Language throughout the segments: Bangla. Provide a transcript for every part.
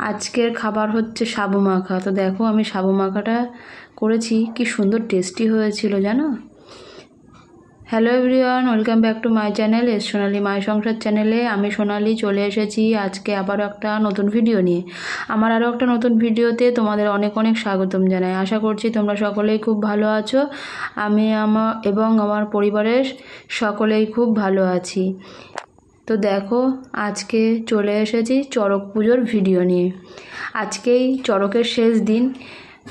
আজকের খাবার হচ্ছে সাবু মাখা। তো দেখো আমি সাবু মাখাটা করেছি, কি সুন্দর টেস্টি হয়েছিল জানো। Hello everyone, welcome back to my channel S Sonali my Sansar চ্যানেলে। আমি সোনালি চলে এসেছি আজকে আবারও একটা নতুন ভিডিও নিয়ে। আমার আরও একটা নতুন ভিডিওতে তোমাদের অনেক অনেক স্বাগতম জানাই। আশা করছি তোমরা সকলেই খুব ভালো আছো। আমি আমার পরিবারের সকলেই খুব ভালো আছি। তো দেখো আজকে চলে এসেছি চড়ক পুজোর ভিডিও নিয়ে। আজকেই চড়কের শেষ দিন,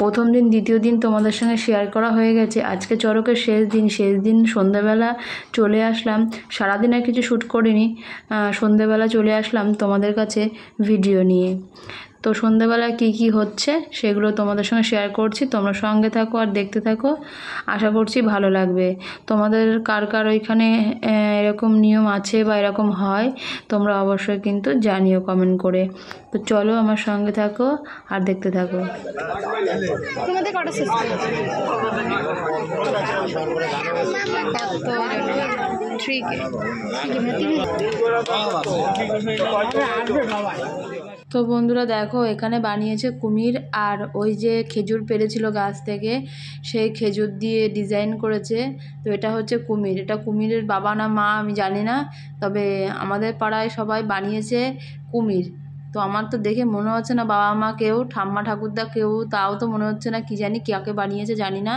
প্রথম দিন দ্বিতীয় দিন তোমাদের সঙ্গে শেয়ার করা হয়ে গেছে। আজকে চড়কের শেষ দিন সন্ধ্যাবেলা চলে আসলাম। সারাদিন আর কিছু শ্যুট করিনি, সন্ধ্যাবেলা চলে আসলাম তোমাদের কাছে ভিডিও নিয়ে। তো সন্ধ্যাবেলা কি হচ্ছে সেগুলো তোমাদের সঙ্গে শেয়ার করছি, তোমরা সঙ্গে থাকো আর দেখতে থাকো। আশা করছি ভালো লাগবে। তোমাদের কার কার ওইখানে এরকম নিয়ম আছে বা এরকম হয় তোমরা অবশ্যই কিন্তু জানিও কমেন্ট করে। তো চলো আমার সঙ্গে থাকো আর দেখতে থাকো। তো বন্ধুরা দেখো এখানে বানিয়েছে কুমির, আর ওই যে খেজুর পেরেছিল গাছ থেকে সেই খেজুর দিয়ে ডিজাইন করেছে। তো এটা হচ্ছে কুমির। এটা কুমিরের বাবা না মা আমি জানি না, তবে আমাদের পাড়ায় সবাই বানিয়েছে কুমির। তো আমার তো দেখে মনে হচ্ছে না বাবা মা কেউ, ঠাম্মা ঠাকুরদা কেউ, তাও তো মনে হচ্ছে না, কি জানি কাকে বানিয়েছে জানি না।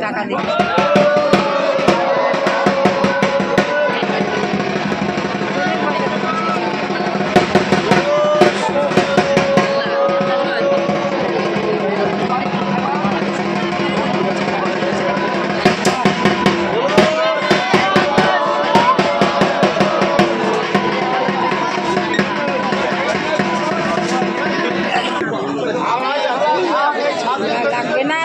টাকা দিই। লাগবে না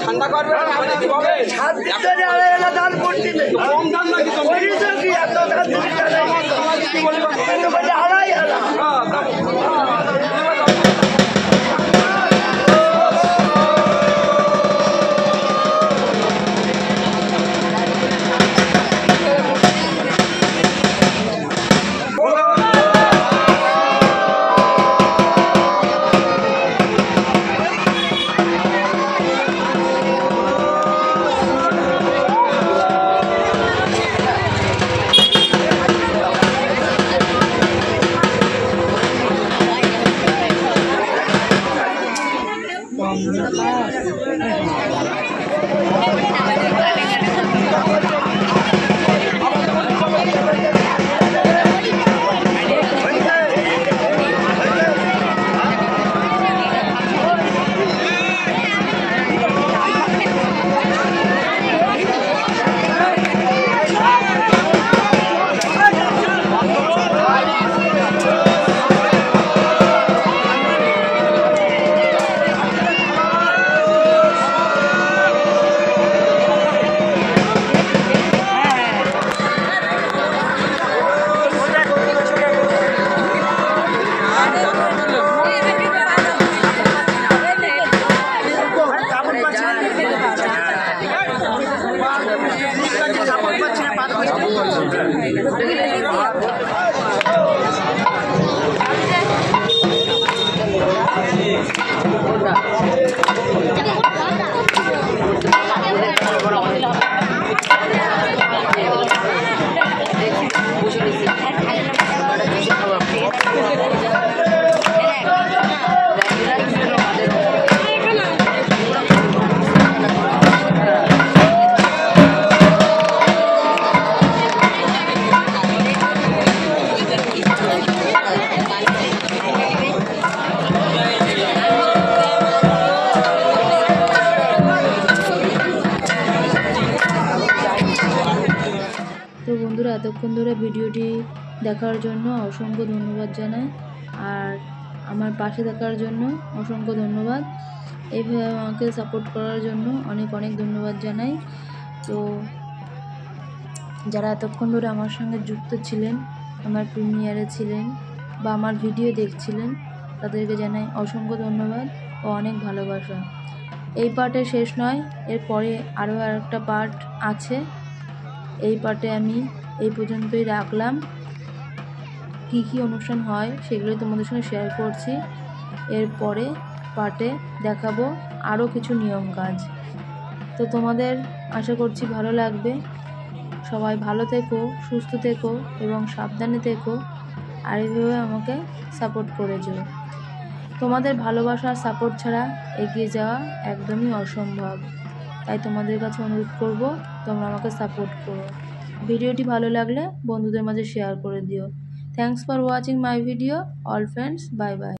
ঠান্ডা করবেন দান করছিলে কম দাম নাকি তো বন্ধুরা, এতক্ষণ ধরে ভিডিওটি দেখার জন্য অসংখ্য ধন্যবাদ জানাই, আর আমার পাশে থাকার জন্য অসংখ্য ধন্যবাদ। এইভাবে আমাকে সাপোর্ট করার জন্য অনেক অনেক ধন্যবাদ জানাই। তো যারা এতক্ষণ ধরে আমার সঙ্গে যুক্ত ছিলেন, আমার প্রিমিয়ারে ছিলেন বা আমার ভিডিও দেখছিলেন, তাদেরকে জানাই অসংখ্য ধন্যবাদ ও অনেক ভালোবাসা। এই পার্টে শেষ নয়, এরপরে আরও একটা পার্ট আছে। এই পার্টে আমি এই পর্যন্তই রাখলাম। কি কি অনুষ্ঠান হয় সেগুলো তোমাদের সঙ্গে শেয়ার করছি। এরপরে পার্টে দেখাবো আরও কিছু নিয়ম কাজ। তো তোমাদের আশা করছি ভালো লাগবে। সবাই ভালো থেকো, সুস্থ থেকো এবং সাবধানে থেকো, আর এইভাবে আমাকে সাপোর্ট করে যেও। তোমাদের ভালোবাসা আর সাপোর্ট ছাড়া এগিয়ে যাওয়া একদমই অসম্ভব। তাই তোমাদের কাছে অনুরোধ করব, তোমরা আমাকে সাপোর্ট করো। ভিডিওটি ভালো লাগলে বন্ধুদের মাঝে শেয়ার করে দিও। Thanks for watching my video all friends. Bye bye.